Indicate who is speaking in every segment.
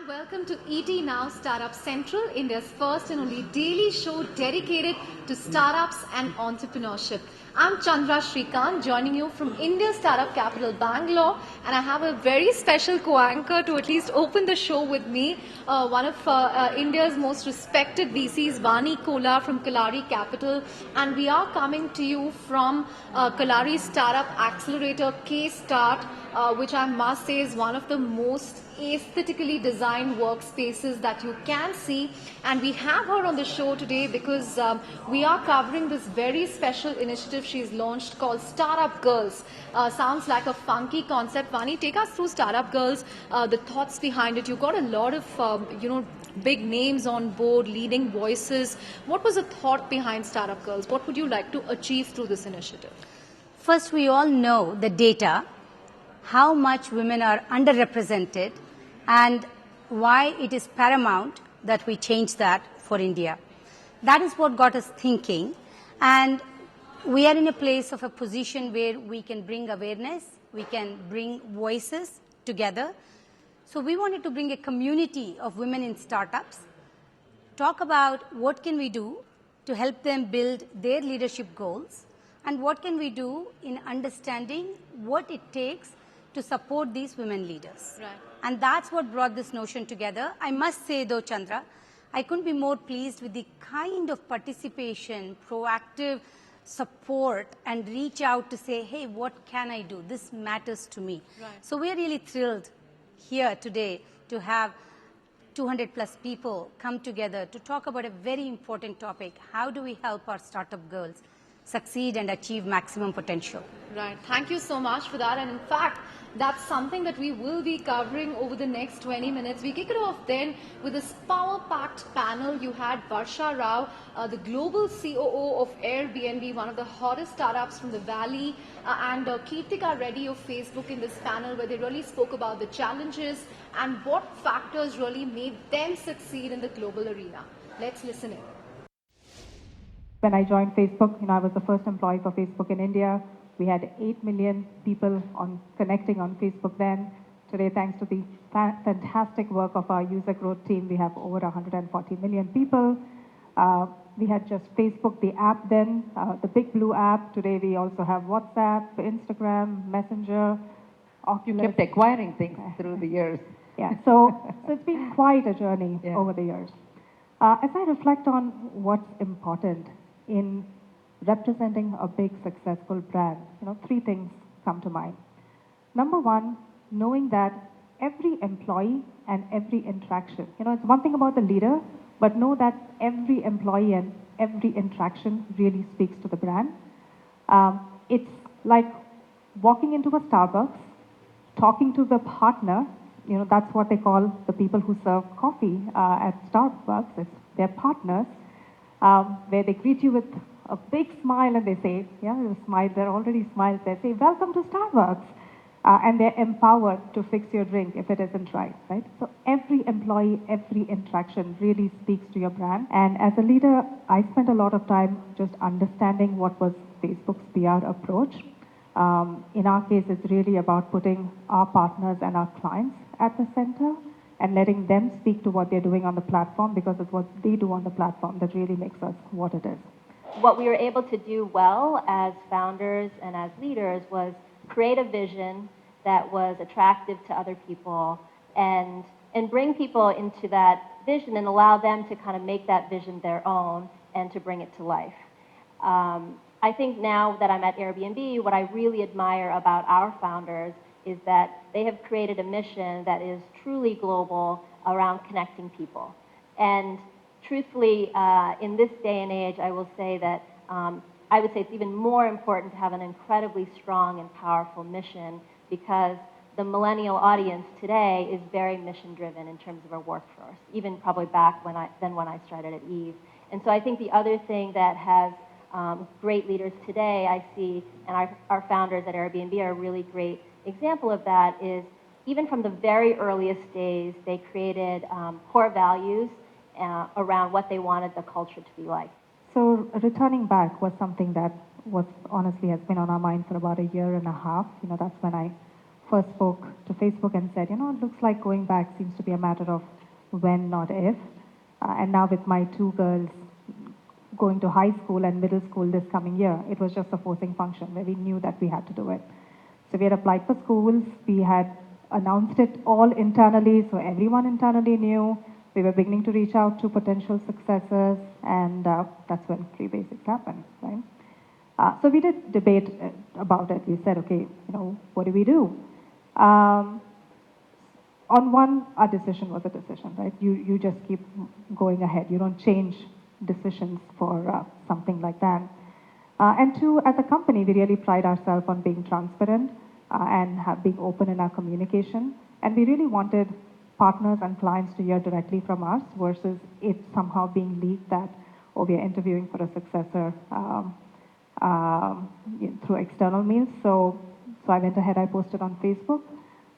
Speaker 1: Welcome to ET Now Startup Central, India's first and only daily show dedicated to startups and entrepreneurship. I'm Chandra Shrikant, joining you from India's startup capital, Bangalore, and I have a very special co-anchor to at least open the show with me, one of India's most respected VCs, Vani Kola from Kalari Capital, and we are coming to you from Kalari Startup Accelerator Kstart, which I must say is one of the most aesthetically designed workspaces that you can see, and we have her on the show today because we are covering this very special initiative she's launched called Startup Girls. Sounds like a funky concept. Vani, take us through Startup Girls, the thoughts behind it. You got a lot of big names on board, leading voices. What was the thought behind Startup Girls? What would you like to achieve through this initiative?
Speaker 2: First, we all know the data, how much women are underrepresented, and why it is paramount that we change that for India. That is what got us thinking, and we are in a place of a position where we can bring awareness, we can bring voices together. So we wanted to bring a community of women in startups, talk about what can we do to help them build their leadership goals, and what can we do in understanding what it takes to support these women leaders.
Speaker 1: Right.
Speaker 2: And that's what brought this notion together. I must say though, Chandra, I couldn't be more pleased with the kind of participation, proactive support, and reach out to say, hey, what can I do? This matters to me.
Speaker 1: Right.
Speaker 2: So we're really thrilled here today to have 200 plus people come together to talk about a very important topic. How do we help our startup girls succeed and achieve maximum potential?
Speaker 1: Right. Thank you so much for that. And in fact, that's something that we will be covering over the next 20 minutes. We kick it off then with this power-packed panel. You had Varsha Rao, the global COO of Airbnb, one of the hottest startups from the Valley, and Kirtika Reddy of Facebook in this panel, where they really spoke about the challenges and what factors really made them succeed in the global arena. Let's listen in.
Speaker 3: When I joined Facebook, I was the first employee for Facebook in India. We had 8 million people connecting on Facebook then. Today, thanks to the fantastic work of our user growth team, we have over 140 million people. We had just Facebook, the app then, the big blue app. Today, we also have WhatsApp, Instagram, Messenger, Oculus.
Speaker 4: Kept acquiring things through the years.
Speaker 3: Yeah, so it's been quite a journey over the years. As I reflect on what's important in representing a big successful brand, three things come to mind. Number one, knowing that every employee and every interaction, it's one thing about the leader, but know that every employee and every interaction really speaks to the brand. It's like walking into a Starbucks, talking to the partner, that's what they call the people who serve coffee at Starbucks. It's their partners, where they greet you with a big smile and they say, you smile, they're already smiled. They say, welcome to Starbucks. And they're empowered to fix your drink if it isn't right? So every employee, every interaction really speaks to your brand. And as a leader, I spent a lot of time just understanding what was Facebook's PR approach. In our case, it's really about putting our partners and our clients at the center and letting them speak to what they're doing on the platform, because it's what they do on the platform that really makes us what it is.
Speaker 5: What we were able to do well as founders and as leaders was create a vision that was attractive to other people and bring people into that vision and allow them to kind of make that vision their own and to bring it to life. I think now that I'm at Airbnb, what I really admire about our founders is that they have created a mission that is truly global around connecting people. And truthfully, in this day and age, I will say that I would say it's even more important to have an incredibly strong and powerful mission, because the millennial audience today is very mission-driven in terms of our workforce, even probably back when I started at Eve. And so I think the other thing that has great leaders today, I see, and our founders at Airbnb are a really great example of that, is even from the very earliest days, they created core values around what they wanted the culture to be like.
Speaker 3: So returning back was something that was honestly has been on our mind for about a year and a half. That's when I first spoke to Facebook and said, it looks like going back seems to be a matter of when, not if. And now with my two girls going to high school and middle school this coming year, it was just a forcing function where we knew that we had to do it. So we had applied for schools, we had announced it all internally, so everyone internally knew. We were beginning to reach out to potential successors, and that's when Free Basics happened, right? So we did debate about it. We said, okay, what do we do? On one, our decision was a decision, right? You just keep going ahead. You don't change decisions for something like that. And two, as a company, we really pride ourselves on being transparent and being open in our communication. And we really wanted partners and clients to hear directly from us versus it somehow being leaked that, oh, we are interviewing for a successor through external means. So I went ahead, I posted on Facebook.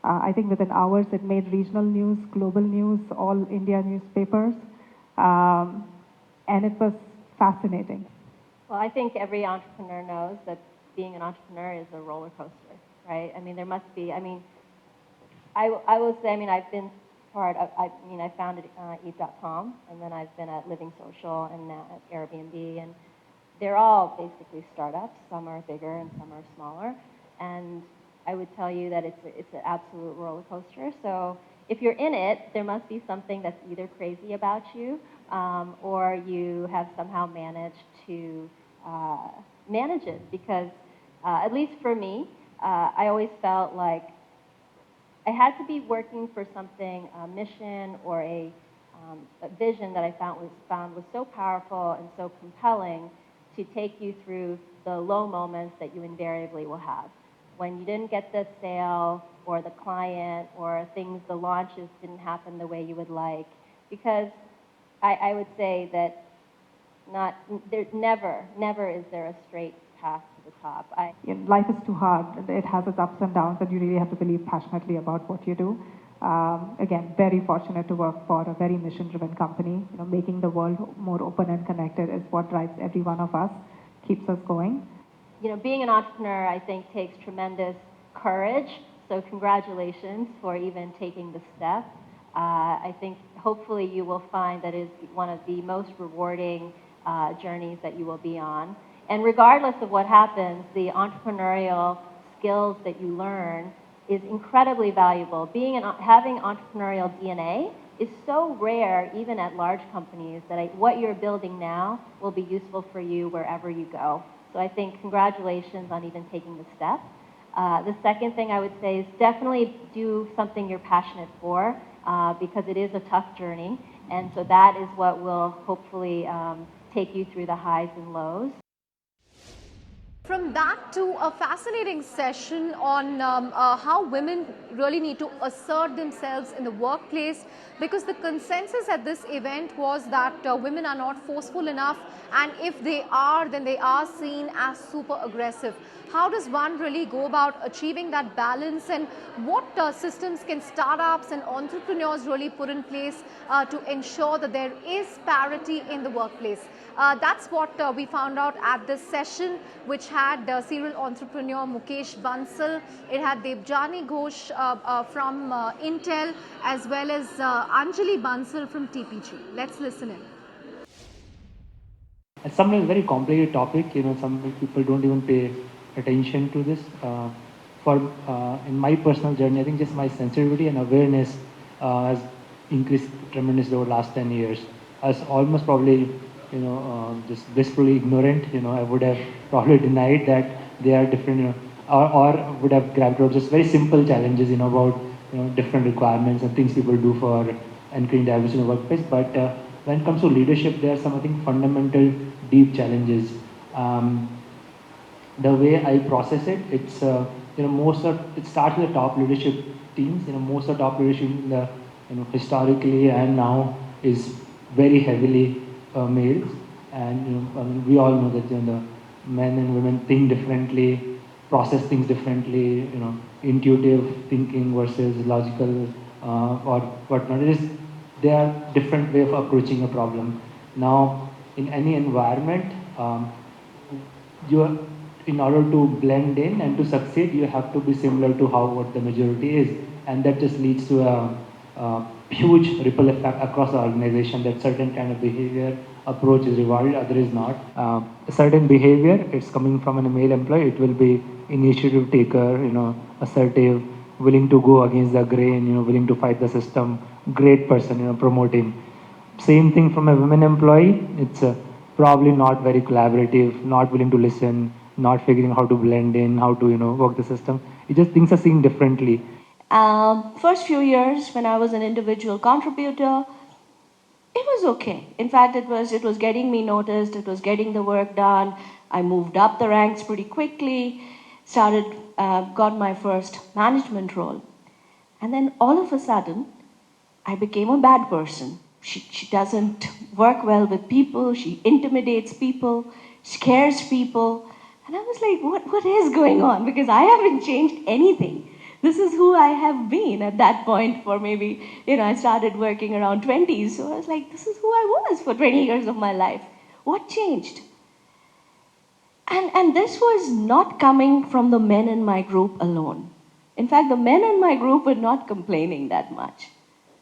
Speaker 3: I think within hours it made regional news, global news, all India newspapers. And it was fascinating.
Speaker 5: Well, I think every entrepreneur knows that being an entrepreneur is a roller coaster, right? I mean, there must be, I will say, I've been part of, I founded Eat.com, and then I've been at Living Social and now at Airbnb, and they're all basically startups. Some are bigger and some are smaller. And I would tell you that it's an absolute roller coaster. So if you're in it, there must be something that's either crazy about you or you have somehow managed to manage it. Because at least for me, I always felt like I had to be working for something, a mission or a vision that I found was so powerful and so compelling to take you through the low moments that you invariably will have. When you didn't get the sale or the client or the launches didn't happen the way you would like. Because I would say that never is there a straight path to the top.
Speaker 3: Life is too hard. It has its ups and downs, and you really have to believe passionately about what you do. Again, very fortunate to work for a very mission-driven company. Making the world more open and connected is what drives every one of us, keeps us going.
Speaker 5: Being an entrepreneur, I think, takes tremendous courage. So congratulations for even taking the step. I think hopefully you will find that is one of the most rewarding journeys that you will be on. And regardless of what happens, the entrepreneurial skills that you learn is incredibly valuable. Having entrepreneurial DNA is so rare, even at large companies, that what you're building now will be useful for you wherever you go. So I think congratulations on even taking the step. The second thing I would say is definitely do something you're passionate for because it is a tough journey. And so that is what will hopefully take you through the highs and lows.
Speaker 1: From that to a fascinating session on how women really need to assert themselves in the workplace, because the consensus at this event was that women are not forceful enough, and if they are, then they are seen as super aggressive. How does one really go about achieving that balance, and what systems can startups and entrepreneurs really put in place to ensure that there is parity in the workplace? That's what we found out at this session, which had serial entrepreneur Mukesh Bansal. It had Debjani Ghosh from Intel, as well as Anjali Bansal from TPG. Let's listen in.
Speaker 6: It's sometimes a very complicated topic. Some people don't even pay attention to this. In my personal journey, I think just my sensitivity and awareness has increased tremendously over the last 10 years. I was almost probably, just blissfully ignorant. I would have probably denied that they are different, or would have grabbed towards just very simple challenges, about different requirements and things people do for increasing diversity in the workplace. But when it comes to leadership, there are some, I think, fundamental, deep challenges. The way I process it, it's it starts with the top leadership teams. Most of the top leadership in the historically and now is very heavily males, and we all know that the men and women think differently, process things differently. Intuitive thinking versus logical or whatnot. There are different way of approaching a problem. Now, in any environment, in order to blend in and to succeed, you have to be similar to how what the majority is, and that just leads to a huge ripple effect across the organization. That certain kind of behavior approach is rewarded, other is not. A certain behavior, it's coming from a male employee, it will be initiative taker, assertive, willing to go against the grain, willing to fight the system, great person, promoting. Same thing from a women employee, it's probably not very collaborative, not willing to listen, not figuring how to blend in, how to work the system. It just things are seen differently.
Speaker 7: First few years when I was an individual contributor, it was okay. In fact, it was getting me noticed. It was getting the work done. I moved up the ranks pretty quickly. Got my first management role, and then all of a sudden, I became a bad person. She doesn't work well with people. She intimidates people, scares people, and I was like, what is going on? Because I haven't changed anything. This is who I have been at that point for maybe, I started working around 20s. So I was like, this is who I was for 20 years of my life. What changed? And this was not coming from the men in my group alone. In fact, the men in my group were not complaining that much.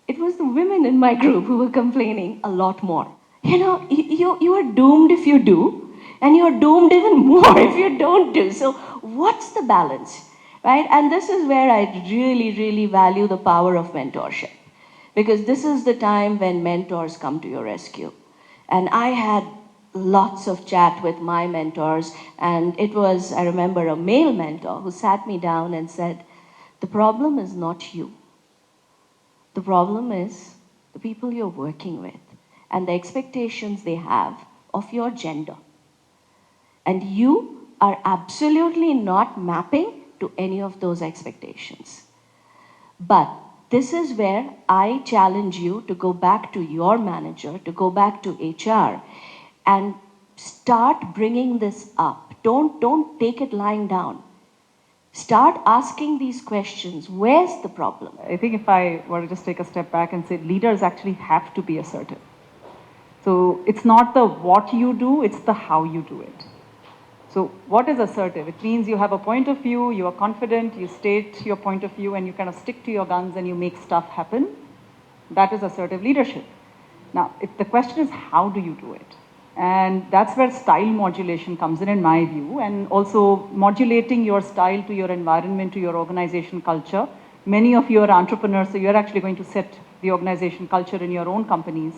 Speaker 7: It was the women in my group who were complaining a lot more. You are doomed if you do, and you're doomed even more if you don't do. So what's the balance? Right? And this is where I really, really value the power of mentorship. Because this is the time when mentors come to your rescue. And I had lots of chat with my mentors, and it was, I remember, a male mentor who sat me down and said, the problem is not you. The problem is the people you're working with and the expectations they have of your gender. And you are absolutely not mapping to any of those expectations. But this is where I challenge you to go back to your manager, to go back to HR, and start bringing this up. Don't take it lying down. Start asking these questions. Where's the problem?
Speaker 8: I think if I were to just take a step back and say leaders actually have to be assertive. So it's not the what you do, it's the how you do it. So what is assertive? It means you have a point of view, you are confident, you state your point of view, and you kind of stick to your guns and you make stuff happen. That is assertive leadership. Now, the question is, how do you do it? And that's where style modulation comes in my view, and also modulating your style to your environment, to your organization culture. Many of you are entrepreneurs, so you're actually going to set the organization culture in your own companies.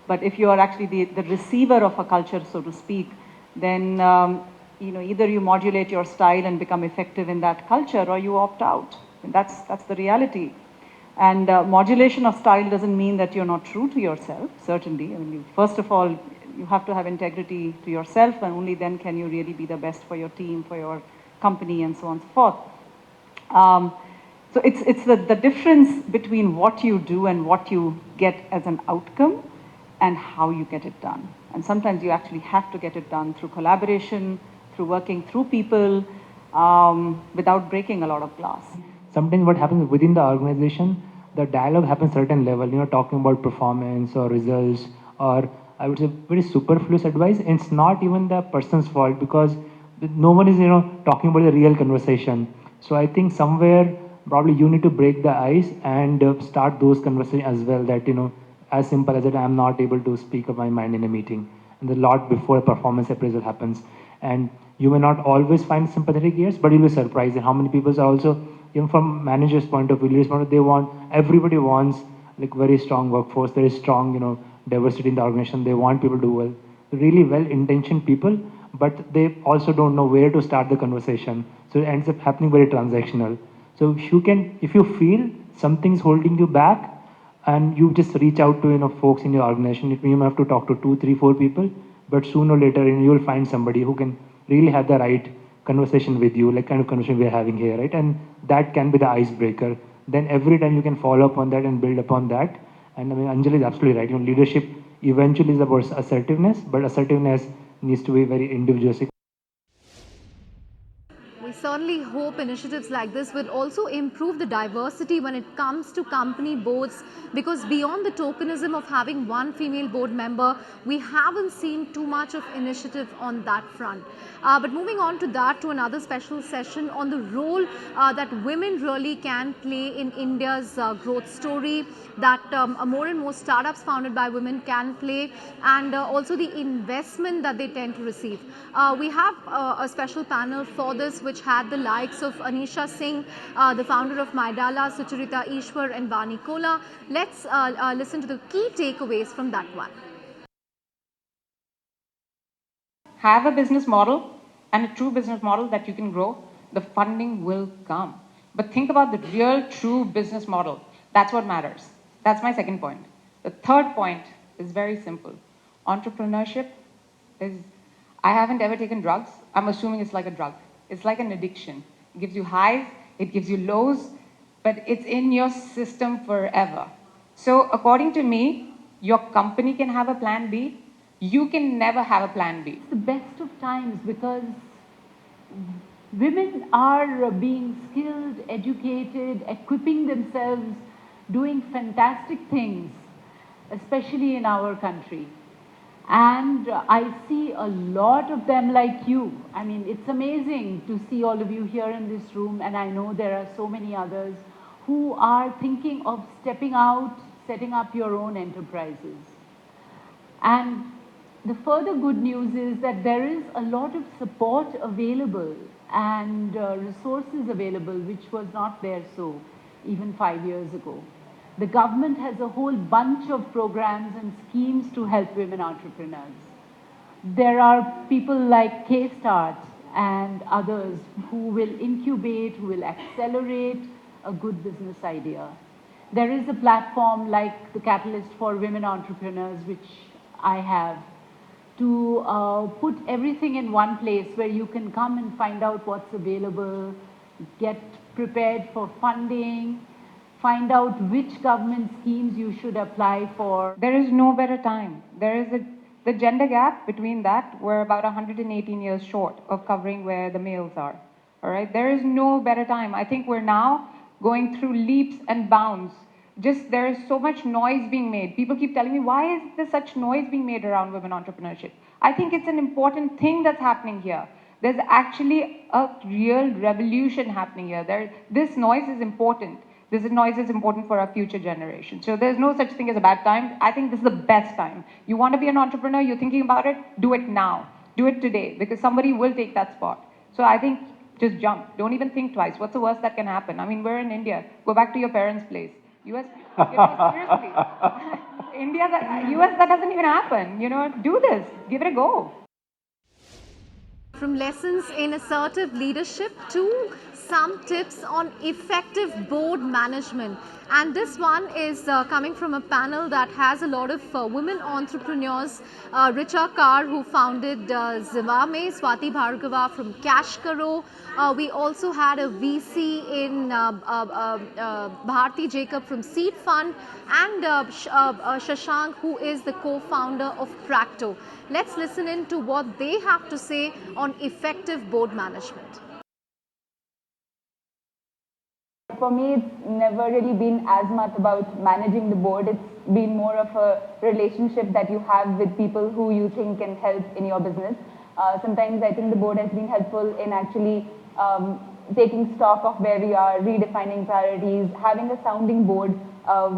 Speaker 8: But if you are actually the receiver of a culture, so to speak, then either you modulate your style and become effective in that culture, or you opt out. And that's the reality. And modulation of style doesn't mean that you're not true to yourself, certainly. I mean, first of all, you have to have integrity to yourself, and only then can you really be the best for your team, for your company, and so on and so forth. So it's the difference between what you do and what you get as an outcome and how you get it done. And sometimes you actually have to get it done through collaboration, through working through people, without breaking a lot of glass.
Speaker 6: Sometimes what happens within the organization, the dialogue happens certain level, talking about performance or results, or I would say very superfluous advice. And it's not even the person's fault, because no one is, talking about the real conversation. So I think somewhere probably you need to break the ice and start those conversations as well, that, as simple as that, I'm not able to speak of my mind in a meeting. And a lot before a performance appraisal happens. And you may not always find sympathetic ears, but you'll be surprised at how many people are also, even from managers' point of view, leaders' point of view, everybody wants like very strong workforce, very strong, diversity in the organization. They want people to do well, really well-intentioned people, but they also don't know where to start the conversation. So it ends up happening very transactional. So if you feel something's holding you back, and you just reach out to folks in your organization, you may have to talk to 2, 3, 4 people, but sooner or later you'll find somebody who can really have the right conversation with you, like kind of conversation we're having here, right? And that can be the icebreaker. Then every time you can follow up on that and build upon that. And I mean, Anjali is absolutely right. Leadership eventually is about assertiveness, but assertiveness needs to be very individualistic.
Speaker 1: We certainly hope initiatives like this would also improve the diversity when it comes to company boards, because beyond the tokenism of having one female board member, we haven't seen too much of initiative on that front. But moving on to that, to another special session on the role that women really can play in India's growth story, that more and more startups founded by women can play, and also the investment that they tend to receive. We have a special panel for this, which had the likes of Anisha Singh, the founder of Maidala, Sucharita Ishwar and Vani Kola. Let's listen to the key takeaways from that one.
Speaker 9: Have a business model and a true business model that you can grow, the funding will come. But think about the real, true business model. That's what matters. That's my second point. The third point is very simple. Entrepreneurship is, I haven't ever taken drugs. I'm assuming it's like a drug. It's like an addiction. It gives you highs, it gives you lows, but it's in your system forever. So according to me, your company can have a plan B. You can never have a plan B.
Speaker 10: The best of times, because women are being skilled, educated, equipping themselves, doing fantastic things, especially in our country. And I see a lot of them like you. I mean, it's amazing to see all of you here in this room, and I know there are so many others who are thinking of stepping out, setting up your own enterprises. And the further good news is that there is a lot of support available and resources available, which was not there so even 5 years ago. The government has a whole bunch of programs and schemes to help women entrepreneurs. There are people like Kstart and others who will incubate, who will accelerate a good business idea. There is a platform like the Catalyst for Women Entrepreneurs, which I have, to put everything in one place where you can come and find out what's available, get prepared for funding, find out which government schemes you should apply for.
Speaker 9: There is no better time. There is the gender gap between that, we're about 118 years short of covering where the males are. All right, there is no better time. I think we're now going through leaps and bounds. Just there is so much noise being made. People keep telling me, why is there such noise being made around women entrepreneurship? I think it's an important thing that's happening here. There's actually a real revolution happening here. This noise is important. This noise is important for our future generation. So there's no such thing as a bad time. I think this is the best time. You want to be an entrepreneur, you're thinking about it, do it now. Do it today, because somebody will take that spot. So I think just jump. Don't even think twice. What's the worst that can happen? I mean, we're in India. Go back to your parents' place. US, seriously. US, that doesn't even happen. Do this. Give it a go.
Speaker 1: From lessons in assertive leadership to some tips on effective board management. And this one is coming from a panel that has a lot of women entrepreneurs. Richa Kar, who founded Zivame, Swati Bhargava from Cash Karo. We also had a VC in Bharti Jacob from Seed Fund, and Shashank, who is the co-founder of Practo. Let's listen in to what they have to say on effective board management.
Speaker 11: For me, it's never really been as much about managing the board. It's been more of a relationship that you have with people who you think can help in your business. Sometimes I think the board has been helpful in actually taking stock of where we are, redefining priorities, having a sounding board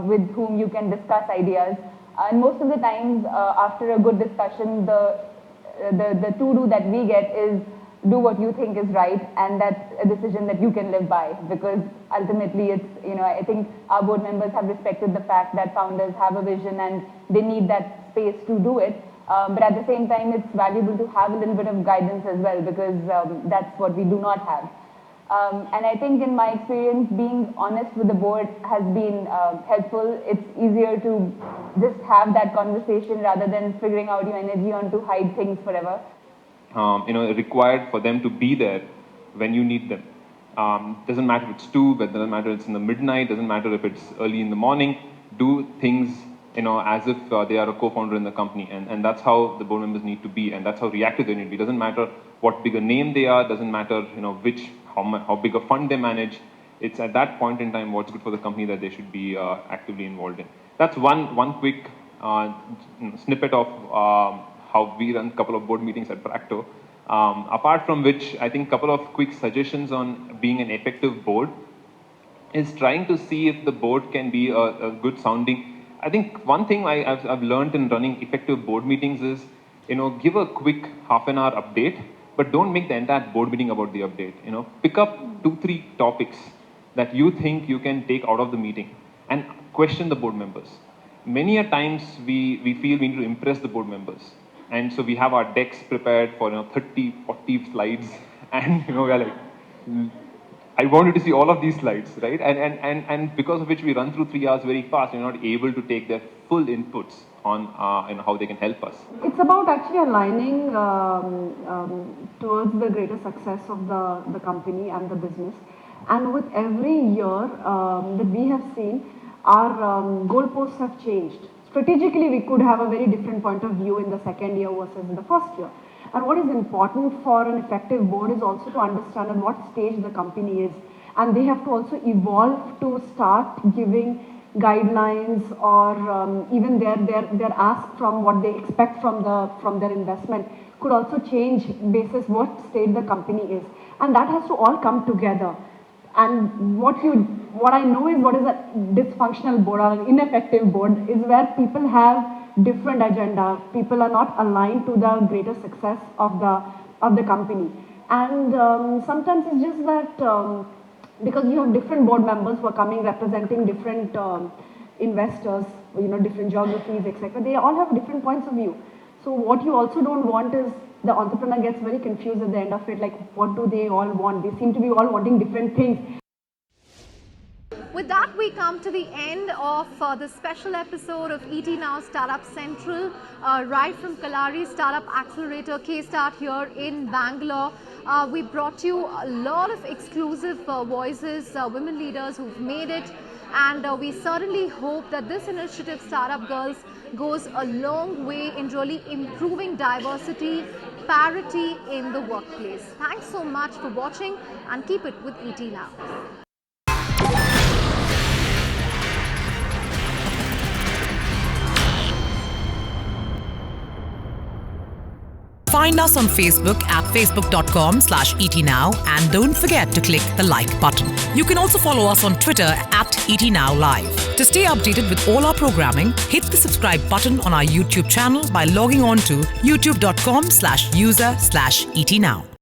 Speaker 11: with whom you can discuss ideas. And most of the times, after a good discussion, the to-do that we get is do what you think is right, and that's a decision that you can live by, because ultimately it's, I think our board members have respected the fact that founders have a vision and they need that space to do it. But at the same time, it's valuable to have a little bit of guidance as well, because that's what we do not have. And I think in my experience, being honest with the board has been helpful. It's easier to just have that conversation rather than figuring out your energy on to hide things forever.
Speaker 12: Required for them to be there when you need them. Doesn't matter if it's 2, but doesn't matter if it's in the midnight, doesn't matter if it's early in the morning. Do things, as if they are a co-founder in the company, and that's how the board members need to be, and that's how reactive they need to be. Doesn't matter what bigger name they are, doesn't matter, how big a fund they manage. It's at that point in time what's good for the company that they should be actively involved in. That's one quick snippet of how we run a couple of board meetings at Practo. Apart from which, I think a couple of quick suggestions on being an effective board is trying to see if the board can be a good sounding. I think one thing I've learned in running effective board meetings is, give a quick half-an-hour update, but don't make the entire board meeting about the update. Pick up 2-3 topics that you think you can take out of the meeting and question the board members. Many a times we feel we need to impress the board members. And so we have our decks prepared for 30, 40 slides, and we're like, I wanted to see all of these slides, right? And because of which we run through 3 hours very fast, we're not able to take their full inputs on how they can help us.
Speaker 13: It's about actually aligning towards the greater success of the company and the business. And with every year that we have seen, our goalposts have changed. Strategically, we could have a very different point of view in the second year versus in the first year. And what is important for an effective board is also to understand at what stage the company is. And they have to also evolve to start giving guidelines or even their ask from what they expect from their investment could also change basis what state the company is. And that has to all come together. And what I know is what is a dysfunctional board or an ineffective board is where people have different agenda. People are not aligned to the greater success of the company. And sometimes it's just that because you have different board members who are coming representing different investors, different geographies, etc. They all have different points of view. So what you also don't want is the entrepreneur gets very confused at the end of it, like what do they all want? They seem to be all wanting different things.
Speaker 1: With that, we come to the end of the special episode of ET Now Startup Central, right from Kalari Startup Accelerator Kstart here in Bangalore. We brought you a lot of exclusive voices, women leaders who've made it, and we certainly hope that this initiative, Startup Girls, goes a long way in really improving diversity, parity in the workplace. Thanks so much for watching, and keep it with ET Now.
Speaker 14: Find us on Facebook at facebook.com/etnow and don't forget to click the like button. You can also follow us on Twitter at etnowlive. To stay updated with all our programming, hit the subscribe button on our YouTube channel by logging on to youtube.com/user/etnow.